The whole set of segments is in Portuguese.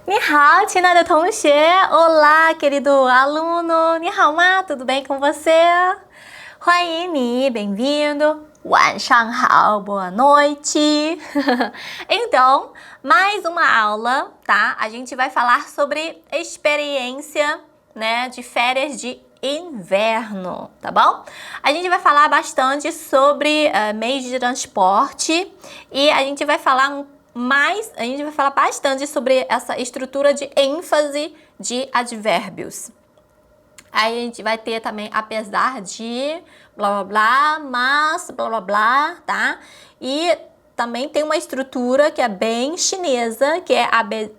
你好，亲爱的同学 Olá, querido aluno. 你好吗？ Tudo bem com você? 欢迎你 bem-vindo. 晚上好 boa noite. Então, mais uma aula, tá? A gente vai falar sobre experiência, né, de férias de inverno, tá bom? A gente vai falar bastante sobre meios de transporte e a gente vai falar bastante sobre essa estrutura de ênfase de advérbios. Aí a gente vai ter também apesar de, blá blá blá, mas, blá blá blá, tá? E também tem uma estrutura que é bem chinesa, que é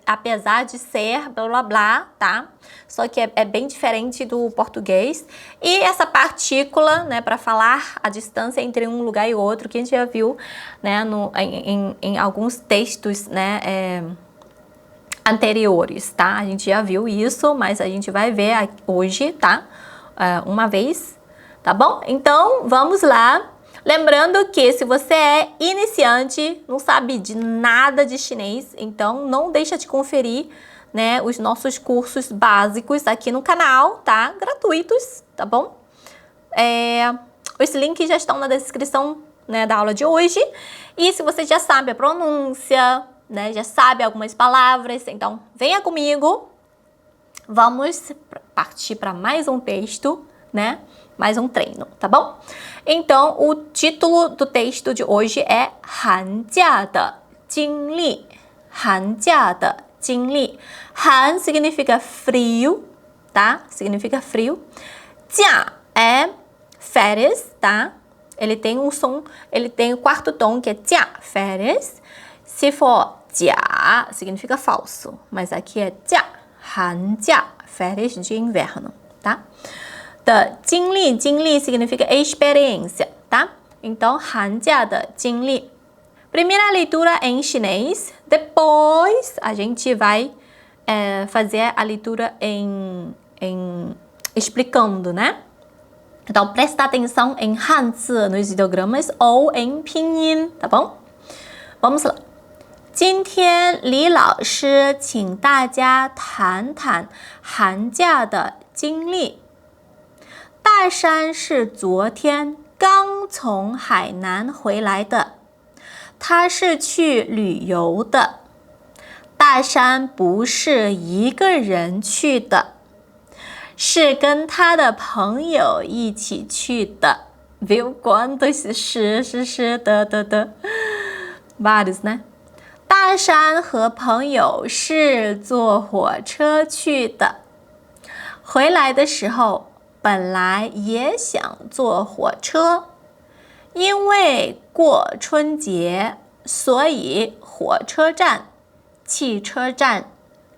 apesar de ser, blá blá blá, tá? Só que é bem diferente do português. E essa partícula, né, para falar a distância entre um lugar e outro, que a gente já viu, né, em alguns textos, né, anteriores, tá? A gente já viu isso, mas a gente vai ver hoje, tá? Uma vez, tá bom? Então, vamos lá. Lembrando que se você é iniciante, não sabe de nada de chinês, então não deixa de conferir, né, os nossos cursos básicos aqui no canal, tá? Gratuitos, tá bom? Os links já estão na descrição, né, da aula de hoje. E se você já sabe a pronúncia, né, já sabe algumas palavras, então venha comigo. Vamos partir para mais um texto, né? Mais um treino, tá bom? Então, o título do texto de hoje é 寒假的经历. 寒假的经历. 寒 significa frio, tá? Significa frio. 假 é férias, tá? Ele tem um som, ele tem o quarto tom que é 假, férias. Se for 假 significa falso, mas aqui é 假, 寒假, férias de inverno, tá? 的经历 significa experiência, tá? Então, 寒假的经历. Primeira leitura em chinês, depois a gente vai fazer a leitura em explicando, né? Então, presta atenção em Hanzi, nos ideogramas, ou em pinyin, tá bom? Vamos lá. 今天李老师请大家谈谈寒假的经历。大山是昨天刚从海南回来的，他是去旅游的。大山不是一个人去的，是跟他的朋友一起去的。Viu quantos是的vários, né? 大山和朋友是坐火车去的，回来的时候本来也想坐火车，因为过春节，所以火车站、汽车站、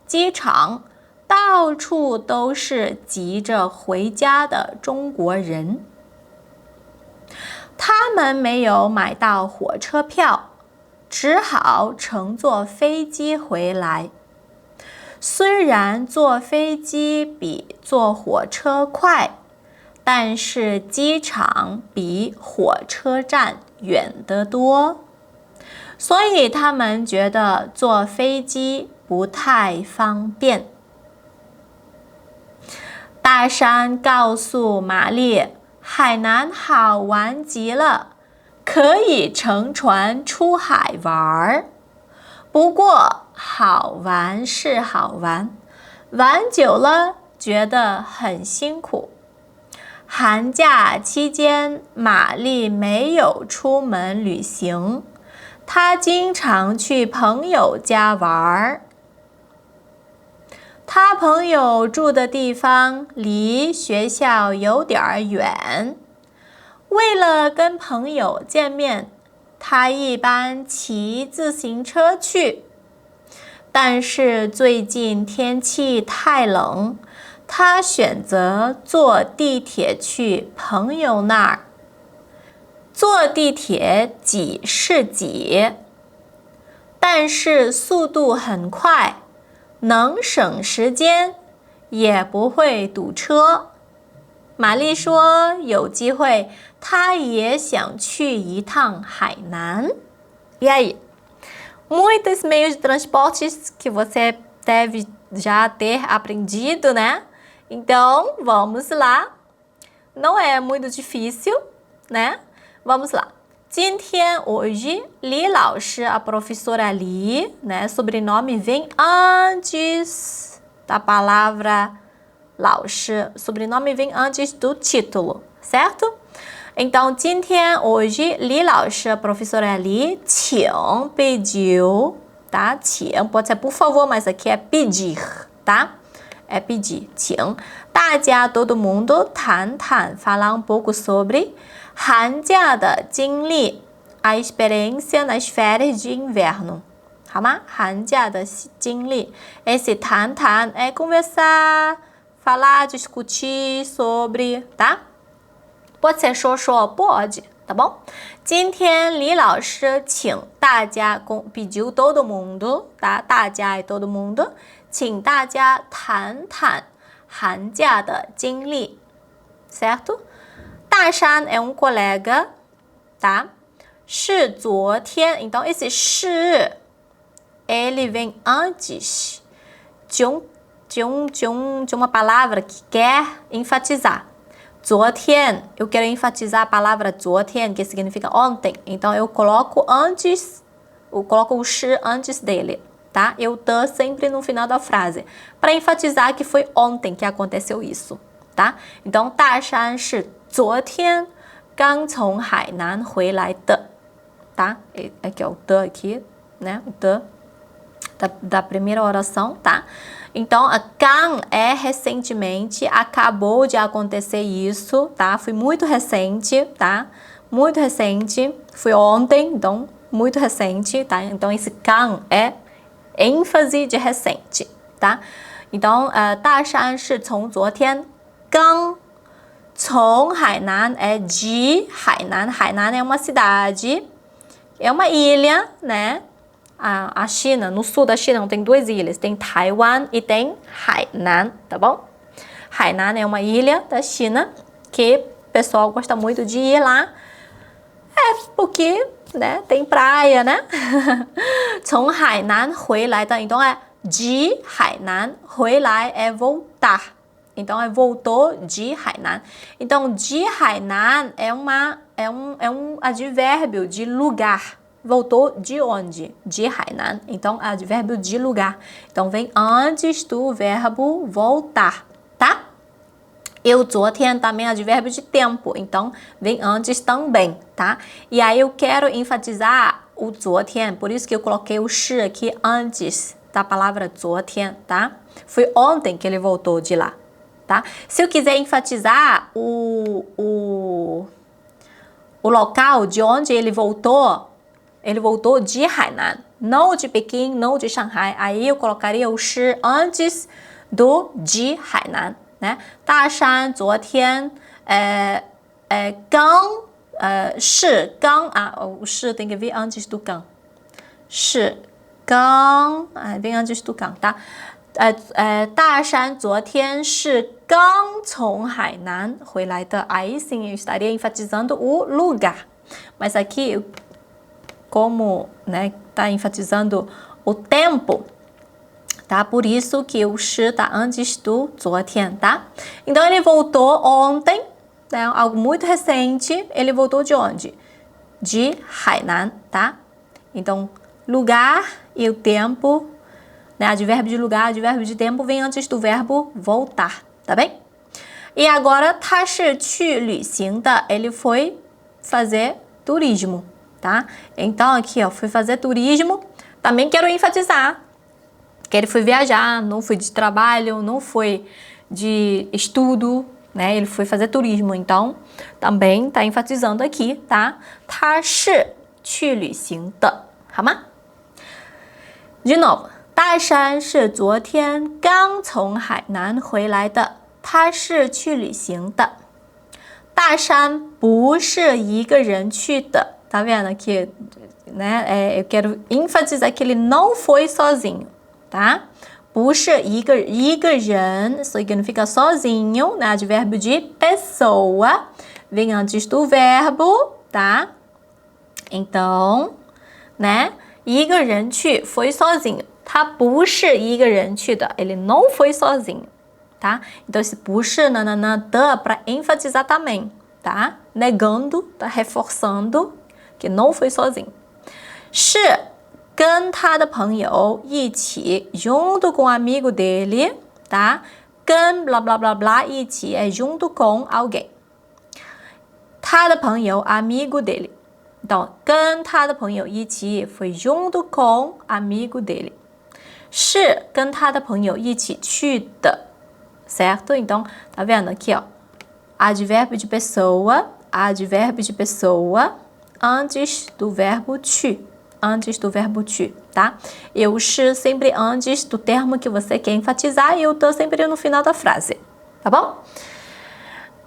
机场到处都是急着回家的中国人。他们没有买到火车票，只好乘坐飞机回来。虽然坐飞机比坐火车快，但是机场比火车站远得多，所以他们觉得坐飞机不太方便。大山告诉玛丽，海南好玩极了，可以乘船出海玩。不过好玩是好玩，玩久了觉得很辛苦。寒假期间，玛丽没有出门旅行，她经常去朋友家玩。她朋友住的地方离学校有点远，为了跟朋友见面，她一般骑自行车去。但是最近天气太冷，她选择坐地铁去朋友那儿。坐地铁挤是挤，但是速度很快，能省时间，也不会堵车。玛丽说有机会她也想去一趟海南。E aí? Muitos meios de transportes que você deve já ter aprendido, né? Então, vamos lá. Não é muito difícil, né? Vamos lá. 今天, hoje, Li 老师, a professora Li, né? Sobrenome vem antes da palavra 老师. Sobrenome vem antes do título, certo? Então, 今天, hoje, Li 老师, a professora Li, 请 pediu, tá? 请 pode ser por favor, mas aqui é pedir, tá? É pedir, 请 大家 todo mundo 谈谈 falar pouco sobre 寒假的经历 a experiência nas férias de inverno, 好吗？寒假的经历 esse 谈谈 é conversar, falar, discutir sobre, tá? Pode ser 说说 pode, tá bom? 今天李老师请大家 pediu todo mundo, tá? 大家 é todo mundo, 请大家谈谈寒假的经历 certo? 大山 é colega, tá? 是昨天, então esse 是 ele vem antes de uma palavra que quer enfatizar. 昨天, eu quero enfatizar a palavra 昨天, que significa ontem. Então, eu coloco o 是 antes dele, tá? Eu tô sempre no final da frase, para enfatizar que foi ontem que aconteceu isso, tá? Então, 大山是昨天刚从海南回来的, tá? Aqui é o de aqui, né? O de da primeira oração, tá? Então, a gang é recentemente, acabou de acontecer isso, tá? Foi muito recente, tá? Muito recente, foi ontem, então, muito recente, tá? Então, esse gang é ênfase de recente, tá? Então, 大山是从昨天刚从海南 é de 海南, Hainan é uma cidade, é uma ilha, né? A China, no sul da China, tem duas ilhas, tem Taiwan e tem Hainan, tá bom? Hainan é uma ilha da China que o pessoal gosta muito de ir lá, porque, né, tem praia, né? 从海南回来的, então é de Hainan, 回来 é voltar, então é voltou de Hainan. Então, de Hainan é um advérbio de lugar. Voltou de onde? De Hainan. Então, advérbio de lugar. Então, vem antes do verbo voltar, tá? E o 昨天 também é advérbio de tempo. Então, vem antes também, tá? E aí, eu quero enfatizar o 昨天. Por isso que eu coloquei o 是 aqui antes da palavra 昨天, tá? Foi ontem que ele voltou de lá, tá? Se eu quiser enfatizar o local de onde ele voltou de Hainan, não de Pequim, não de Shanghai. Aí eu colocaria o 是 antes do de Hainan, né? 大山昨天刚是刚 o 是 tem que vir antes do 刚 是刚 vem antes do 刚, tá? 大山昨天是刚从海南回来的. Aí sim eu estaria enfatizando o lugar. Mas aqui como, né, tá enfatizando o tempo, tá? Por isso que o 是 tá antes do 昨天, tá? Então, ele voltou ontem, né? Algo muito recente. Ele voltou de onde? De Hainan, tá? Então, lugar e o tempo, né? Advérbio de lugar, advérbio de tempo vem antes do verbo voltar, tá bem? E agora, 他是去旅行的, ele foi fazer turismo. Tá? Então, aqui, ó, fui fazer turismo. Também quero enfatizar que ele foi viajar, não foi de trabalho, não foi de estudo, né? Ele foi fazer turismo. Então, também tá enfatizando aqui, tá? 他是去旅行的, 好吗? De novo. 大山是昨天刚从海南回来的. 他是去旅行的. 大山不是一个人去的. Tá vendo aqui, né? Eu quero enfatizar que ele não foi sozinho, tá? 不是一个人 significa sozinho, né? Advérbio de pessoa, vem antes do verbo, tá? Então, né? 一个人去 foi sozinho. 他不是一个人去的, ele não foi sozinho, tá? Então, esse 不是 nananã, para enfatizar também, tá? Negando, tá? Reforçando que não foi sozinho. 是跟他的朋友一起 junto com o amigo dele, tá? 跟 blá blá blá blá 一起 é junto com alguém. 他的朋友 amigo dele. Então, 跟他的朋友一起 foi junto com amigo dele. 是跟他的朋友一起去的, certo? Então, tá vendo aqui, ó? Advérbio de pessoa antes do verbo 去. Antes do verbo 去, tá? Eu 是 sempre antes do termo que você quer enfatizar e eu tô sempre no final da frase, tá bom?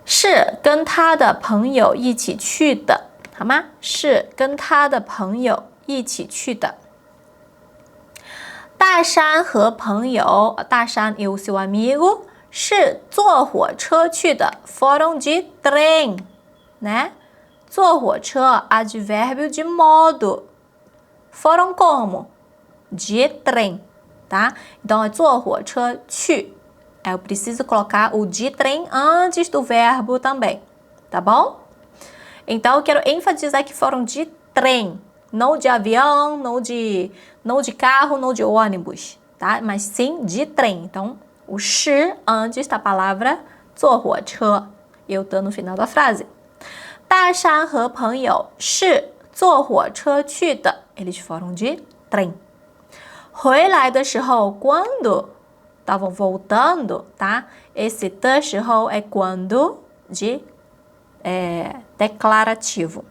是跟他的朋友一起去的, 好吗？是跟他的朋友一起去的。大山和朋友，大山e o seu amigo 是坐火车去的 foram de trem, né? 坐火车 advérbio de modo. Foram como? De trem, tá? Então, é 坐火车去. Eu preciso colocar o de trem antes do verbo também, tá bom? Então, eu quero enfatizar que foram de trem, não de avião, não de carro, não de ônibus, tá? Mas sim de trem. Então, o 是 antes da palavra 坐火车. Eu tô no final da frase. 大山和朋友是坐火车去的. Eles foram de trem. 回来的时候, quando estavam voltando, tá? Esse 的时候é quando de declarativo.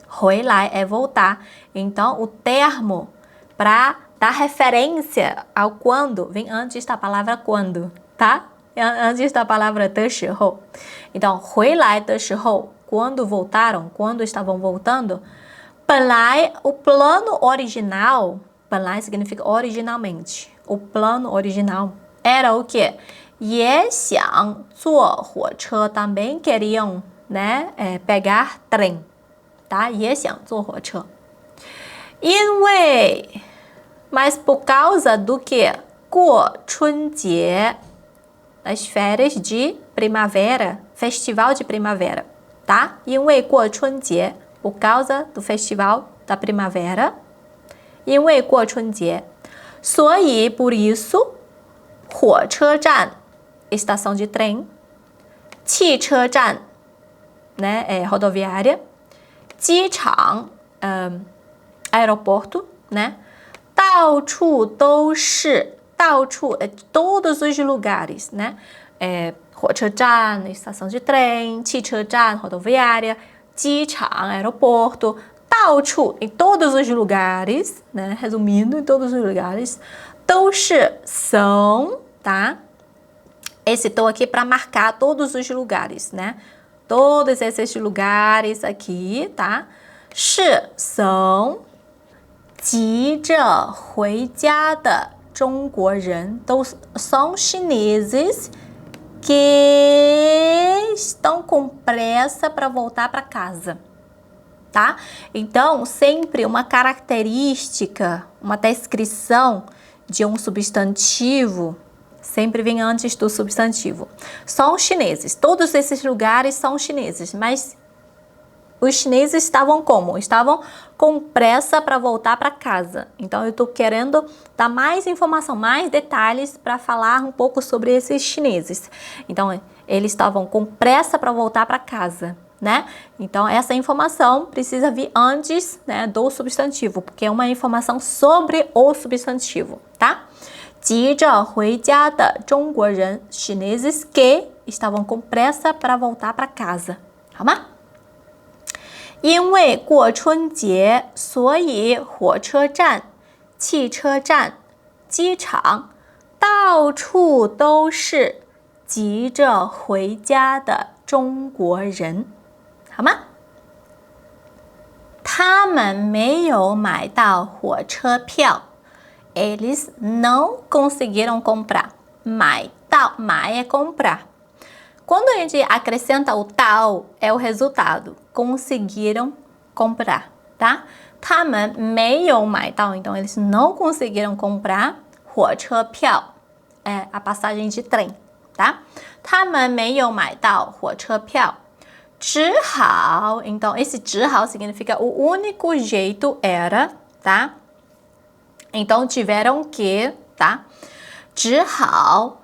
回来é voltar. Então, o termo para dar referência ao quando vem antes da palavra quando, tá? Antes da palavra 的时候. Então, 回来的时候, quando voltaram, quando estavam voltando, 本来 o plano original, 本来 significa originalmente. O plano original era o quê? 也想坐火车 também queriam, né, pegar trem, tá? 也想坐火车. 因为 mas por causa do que? 过春节 as férias de primavera, festival de primavera, tá? 因为过春节 por causa do festival da primavera. 因为过春节 所以 por isso 火车站 estação de trem. 汽车站 né, rodoviária. 机场 aeroporto, né? 到处都是 到处 todos os lugares, né? 火车站 estação de trem, 汽车站 rodoviária, 机场 aeroporto, 到处 em todos os lugares, né? Resumindo, em todos os lugares, 都是 são, tá? Esse tô aqui para marcar todos os lugares, né? Todos esses lugares aqui, tá? 是 são 急着回家的中国人 都 são chineses que estão com pressa para voltar para casa, tá? Então, sempre uma característica, uma descrição de um substantivo sempre vem antes do substantivo. São chineses. Todos esses lugares são chineses, mas os chineses estavam como? Estavam com pressa para voltar para casa. Então, eu estou querendo dar mais informação, mais detalhes para falar um pouco sobre esses chineses. Então, eles estavam com pressa para voltar para casa, né? Então, essa informação precisa vir antes, né, do substantivo, porque é uma informação sobre o substantivo, tá? 急着回家的中国人 chineses que estavam com pressa para voltar para casa, 好吗？因为过春节，所以火车站、汽车站、机场到处都是急着回家的中国人，好吗？他们没有买到火车票。Eles não conseguiram comprar. 买到 买 é comprar. Quando a gente acrescenta o tal, é o resultado. Conseguiram comprar, tá? 他们没有买到, então eles não conseguiram comprar 火车票, a passagem de trem, tá? 他们没有买到火车票. 只好, então esse 只好 significa o único jeito era, tá? Então tiveram que, tá? 只好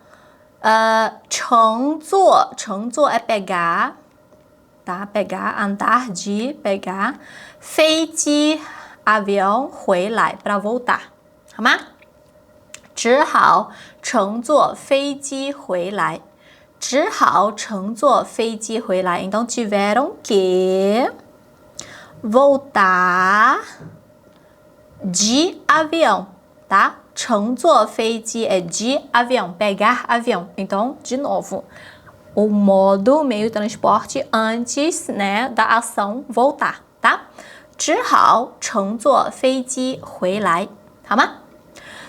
乘坐é pegar, tá? Pegar, andar de, pegar, 飞机 avião 回来 para voltar, 好吗？只好乘坐飞机回来，只好乘坐飞机回来。Então tiveram que voltar de avião, tá? 乘坐飞机é de avião, pegar avião. Então, de novo, o modo meio de transporte antes, né, da ação voltar, tá? 只好乘坐飞机回来，好吗？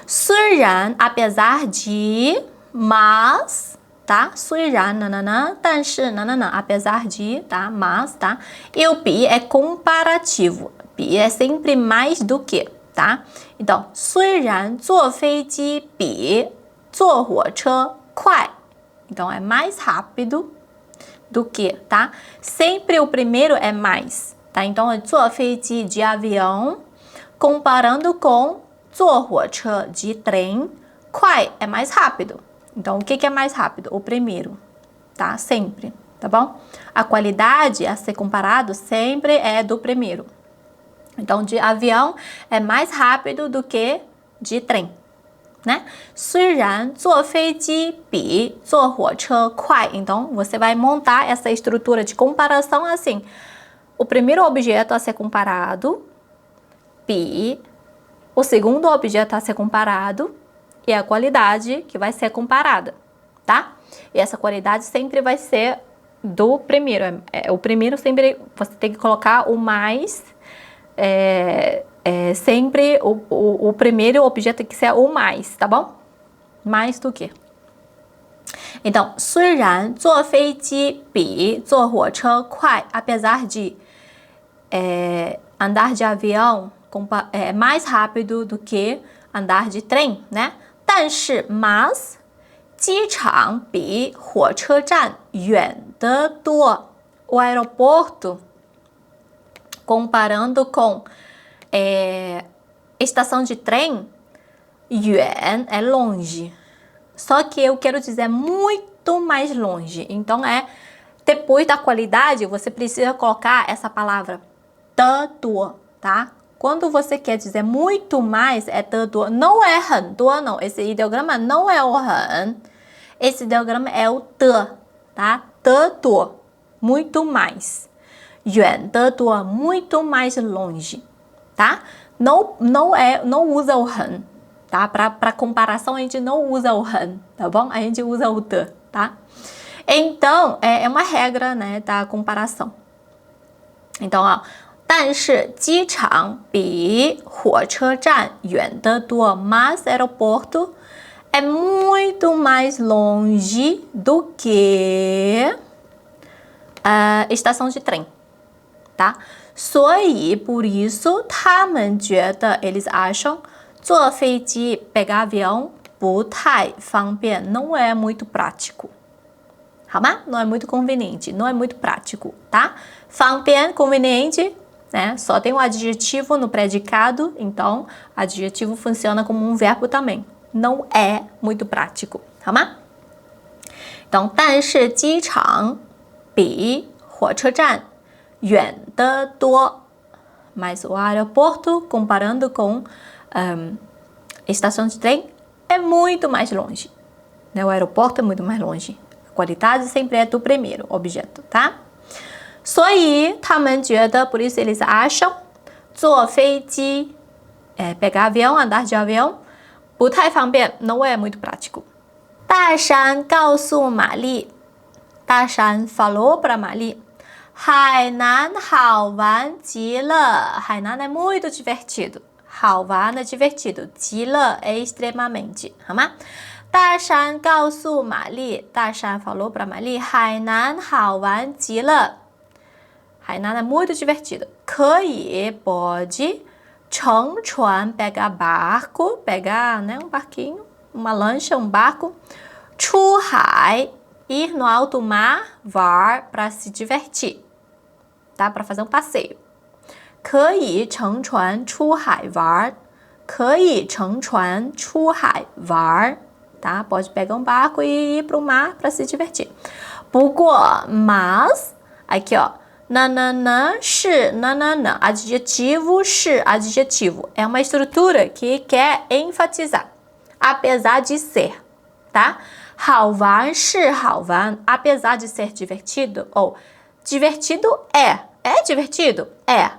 虽然 apesar de, mas, tá? 虽然 nananã, 但是 nananã, apesar de, tá? Mas, tá? E o be é comparativo. Be é sempre mais do que, tá? Então, 虽然坐飞机比坐火车快, então é mais rápido do que, tá? Sempre o primeiro é mais, tá? Então, 坐飞机 de avião comparando com 坐火车 de trem, 快 é mais rápido. Então, o que é mais rápido? O primeiro, tá? Sempre, tá bom? A qualidade a ser comparado sempre é do primeiro. Então, de avião é mais rápido do que de trem, né? 虽然坐飞机比坐火车快. Então, você vai montar essa estrutura de comparação assim. O primeiro objeto a ser comparado, 比, o segundo objeto a ser comparado e a qualidade que vai ser comparada, tá? E essa qualidade sempre vai ser do primeiro. O primeiro sempre você tem que colocar o mais, sempre o primeiro objeto tem que ser o mais, tá bom? Mais do que. Então, 虽然坐飞机比坐火车快, apesar de andar de avião é mais rápido do que andar de trem, né? 但是 mas 机场比火车站远得多. O aeroporto, comparando com estação de trem, 远 é longe. Só que eu quero dizer muito mais longe. Então depois da qualidade, você precisa colocar essa palavra 得多, tá? Quando você quer dizer muito mais, é 得多. Não é 很多, não. Esse ideograma não é o 很. Esse ideograma é o 的, tá? 得多, muito mais. 远得多, muito mais longe, tá? Não usa o 很, tá? Para comparação, a gente não usa o 很, tá bom? A gente usa o 的, tá? Então, é uma regra, né, da comparação. Então, ó, 但是机场比火车站远得多, mas aeroporto é muito mais longe do que estação de trem, tá? 所以 por isso 他们觉得 eles acham 坐飞机 pegar avião 不太方便, não é muito prático. 好吗? Não é muito conveniente, não é muito prático, tá? 方便 conveniente, né? Só tem o adjetivo no predicado, então adjetivo funciona como um verbo também. Não é muito prático, 好吗? Então, 但是机场比火车站远得多. Mas o aeroporto, comparando com estação de trem, é muito mais longe. Né? O aeroporto é muito mais longe. A qualidade sempre é do primeiro objeto, tá? 所以他们觉得, por isso eles acham, 坐飞机, pegar avião, andar de avião, 不太方便, não é muito prático. 大山告诉玛丽, 大山 falou para 玛丽, 海南好玩极了. Hainan é muito divertido. 好玩 é divertido. 极了 é extremamente, 好吗? 大山告诉玛丽, 大山 falou para 玛丽, 海南好玩极了. Hainan é muito divertido. 可以 pode 乘船, pegar barco, pegar, né, um barquinho, uma lancha, um barco. 出海, ir no alto mar, var, para se divertir, tá? Para fazer um passeio. 可以乘船出海玩，可以乘船出海玩，tá? Pode pegar um barco e ir para o mar para se divertir. 不过, mas, aqui ó, nananã, 是, nananã, adjetivo, 是, adjetivo. É uma estrutura que quer enfatizar, apesar de ser, tá? 好玩是好玩, apesar de ser divertido, ou divertido é. É divertido? É.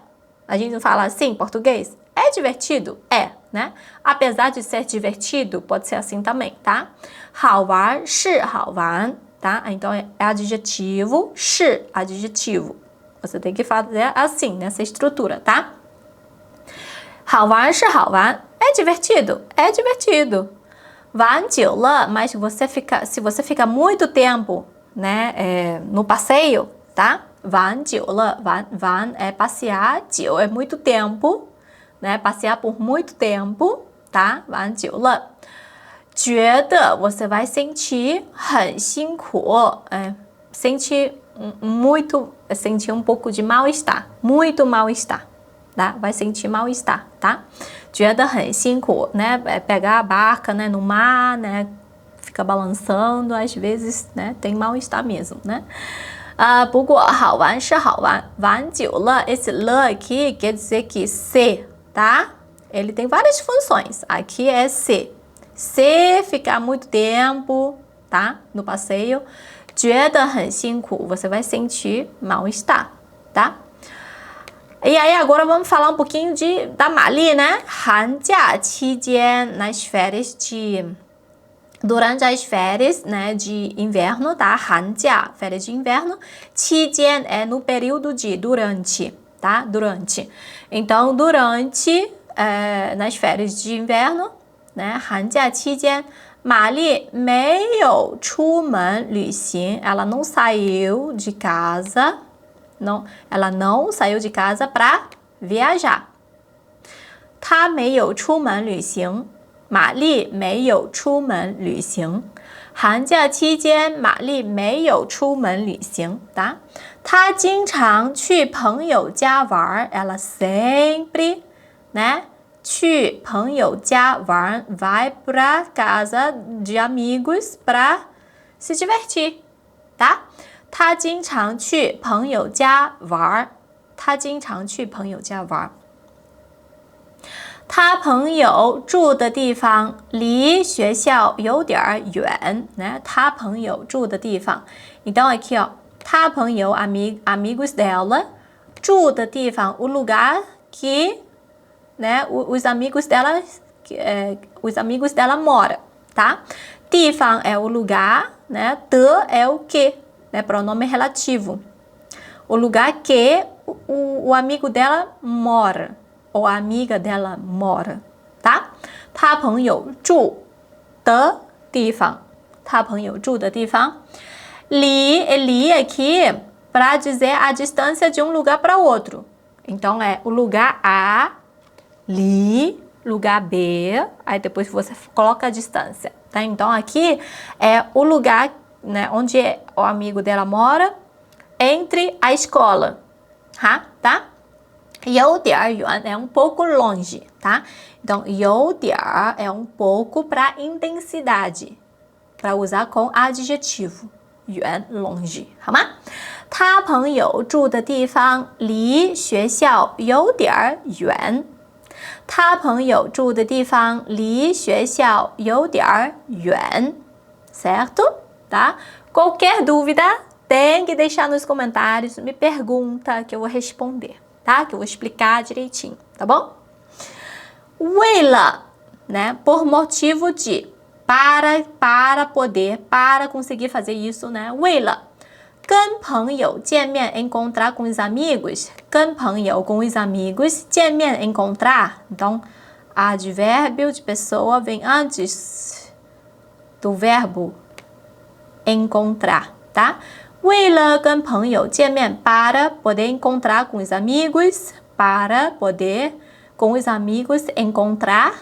A gente não fala assim em português? É divertido? É, né? Apesar de ser divertido, pode ser assim também, tá? 好玩是好玩, tá? Então é adjetivo, 是 adjetivo. Você tem que fazer assim, nessa estrutura, tá? 好玩是好玩, é divertido? É divertido. 玩久了, mas se você fica muito tempo, né, no passeio, tá? 玩久了, 玩 é passear, 久 é muito tempo, né? Passear por muito tempo, tá? 玩久了. 觉得 você vai sentir 很辛苦, sentir muito, sentir um pouco de mal-estar, muito mal-estar, tá? Vai sentir mal-estar, tá? 觉得很辛苦, né? Pegar a barca, né, no mar, né? Fica balançando, às vezes, né? Tem mal-estar mesmo, né? 不过好玩是好玩，玩久了, esse 了 aqui quer dizer que se, tá? Ele tem várias funções. Aqui é se. Se ficar muito tempo, tá? No passeio, 觉得很辛苦, você vai sentir mal-estar, tá? E aí agora vamos falar um pouquinho da Mali, né? 寒假期间, nas férias durante as férias, né, de inverno, tá? 寒假, férias de inverno. 期间 é no período de durante, tá? Durante. Então, durante, nas férias de inverno, né? 寒假期间, Mali 没有出门旅行, ela não saiu de casa, ela não saiu de casa para viajar. 她没有出门旅行. 玛丽没有出门旅行。寒假期间，玛丽没有出门旅行，tá? 她经常去朋友家玩。Ela sempre, né? 去朋友家玩 vai para casa de amigos para se divertir, tá? 她经常去朋友家玩。她经常去朋友家玩。他朋友住的地方离学校有点远, né? 他朋友住的地方. Então aqui, ó, 他朋友 amigos dela, 住的地方 o lugar que, né, os amigos dela, os amigos dela moram, tá? 地方 é o lugar, né? 的 é o que, né? Pronome relativo. O lugar que o amigo dela mora. Ou a amiga dela mora, tá? 他朋友住的地方，他朋友住的地方。li aqui para dizer a distância de um lugar para outro. Então é o lugar A, li, lugar B, aí depois você coloca a distância, tá? Então aqui é o lugar, né, onde o amigo dela mora entre a escola, tá? 有点远 é um pouco longe, tá? Então, 有点 é um pouco para intensidade, para usar com adjetivo. 远 longe, 好吗？他朋友住的地方离学校有点远。他朋友住的地方离学校有点远 certo? Tá? Qualquer dúvida, tem que deixar nos comentários, me pergunta que eu vou responder. Tá? Que eu vou explicar direitinho, tá bom? 为了, né? Por motivo de, para poder, para conseguir fazer isso, né? 为了跟朋友见面 encontrar com os amigos, 跟朋友 com os amigos, 见面 encontrar. Então, advérbio de pessoa vem antes do verbo encontrar, tá? 为了跟朋友见面 para poder encontrar com os amigos, para poder com os amigos, encontrar.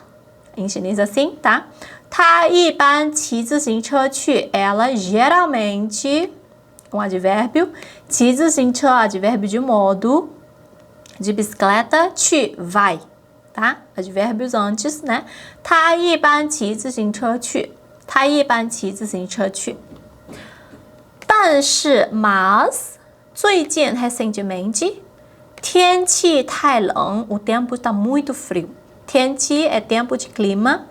Em chinês assim, tá? 她一般骑自行车去. Ela geralmente, um advérbio. 骑自行车, advérbio de modo. De bicicleta, 去, vai. Tá? Advérbios antes, né? 她一般骑自行车去. 她一般骑自行车去. 但是 mas 最近 recentemente 天气太冷, o tempo está muito frio. 天气 é tempo de clima,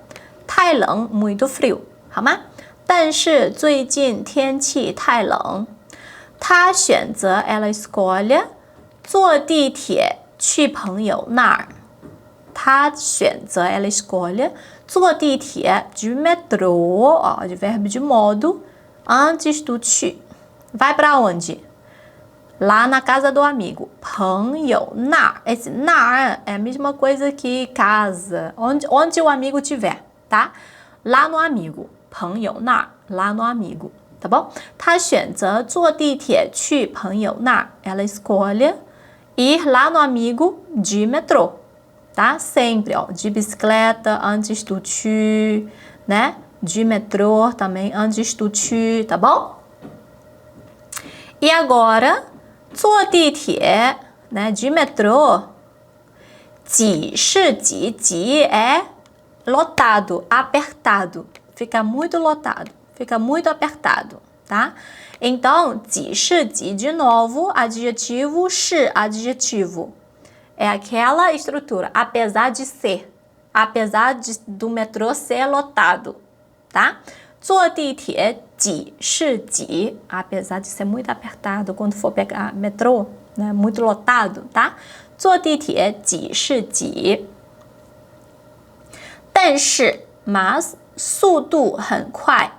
太冷 muito frio, 好吗？但是最近天气太冷，她选择 ela escolhe 坐地铁去朋友那儿。她选择 ela escolhe 坐地铁 de metrô, ó, advérbio de modo, antes do 去. Vai para onde? Lá na casa do amigo. 朋友那儿. Esse 那儿 é a mesma coisa que casa. Onde o amigo estiver, tá? Lá no amigo. 朋友那儿. Lá no amigo. Tá bom? 她选择坐地铁去朋友那儿. Ela escolhe ir lá no amigo de metrô. Tá? Sempre, ó. De bicicleta, antes do 去, né? De metrô também, antes do 去, tá bom? E agora, 坐地铁, né? De metrô, 挤是挤, 挤 é lotado, apertado. Fica muito lotado, fica muito apertado, tá? Então, 挤是挤, de novo, adjetivo, 是 adjetivo. É aquela estrutura, apesar de ser, do metrô ser lotado, tá? 坐地铁挤是挤, apesar de ser muito apertado quando for pegar metrô, né? Muito lotado, tá? 坐地铁挤是挤. 但是 mas 速度很快,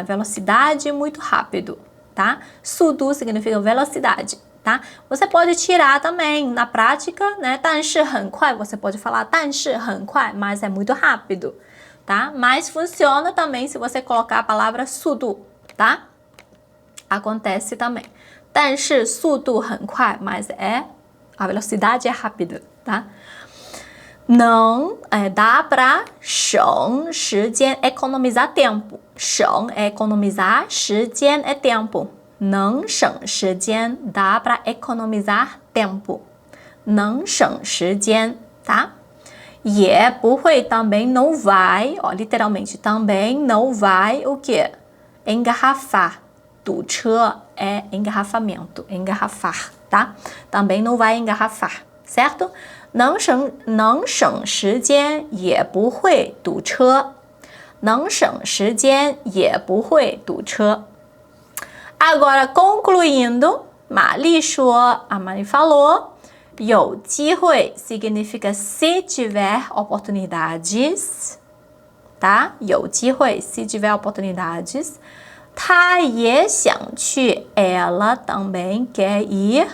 velocidade muito rápido, tá? 速度 significa velocidade, tá? Você pode tirar também na prática, né? 但是很快 você pode falar 但是很快, mas é muito rápido, tá? Mas funciona também se você colocar a palavra 速度, tá? Acontece também. 但是速度很快, mas a velocidade é rápida, tá? Não dá para 省时间, economizar tempo. 省 é economizar, 时间 é tempo. 能省时间 dá para economizar tempo. 能省时间, tá? E 不会 também não vai, ó, literalmente também não vai o quê? Engarrafar. 堵车 é engarrafamento, engarrafar, tá? Também não vai engarrafar, certo? 能省时间也不会堵车. 能省时间也不会堵车. Agora, concluindo, Mali 说, a Mali falou, 有机会 significa se tiver oportunidades, tá? 有机会 se tiver oportunidades. 她也想去 ela também quer ir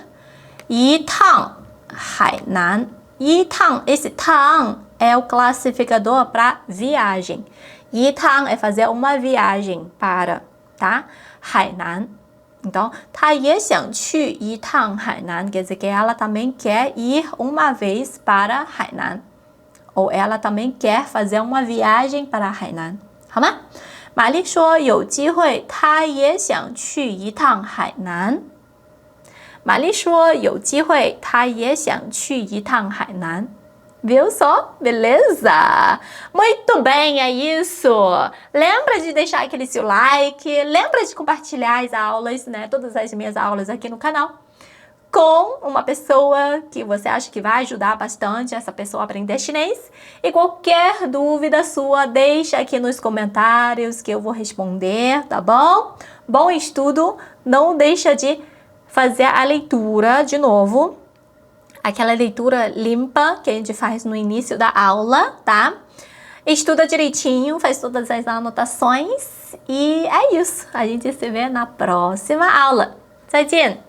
一趟海南. 一趟, esse 趟 é o classificador para viagem. 一趟 é fazer uma viagem para, tá? 海南. Então, 她也想去一趟海南 quer dizer que ela também quer ir uma vez para 海南. Ou ela também quer fazer uma viagem para 海南. 好吗？玛丽说有机会她也想去一趟海南。玛丽说有机会她也想去一趟海南。Viu só? Beleza? Muito bem, é isso. Lembra de deixar aquele seu like, lembra de compartilhar as aulas, né? Todas as minhas aulas aqui no canal com uma pessoa que você acha que vai ajudar bastante essa pessoa a aprender chinês. E qualquer dúvida sua, deixa aqui nos comentários que eu vou responder, tá bom? Bom estudo, não deixa de fazer a leitura de novo. Aquela leitura limpa que a gente faz no início da aula, tá? Estuda direitinho, faz todas as anotações e é isso. A gente se vê na próxima aula. 再见!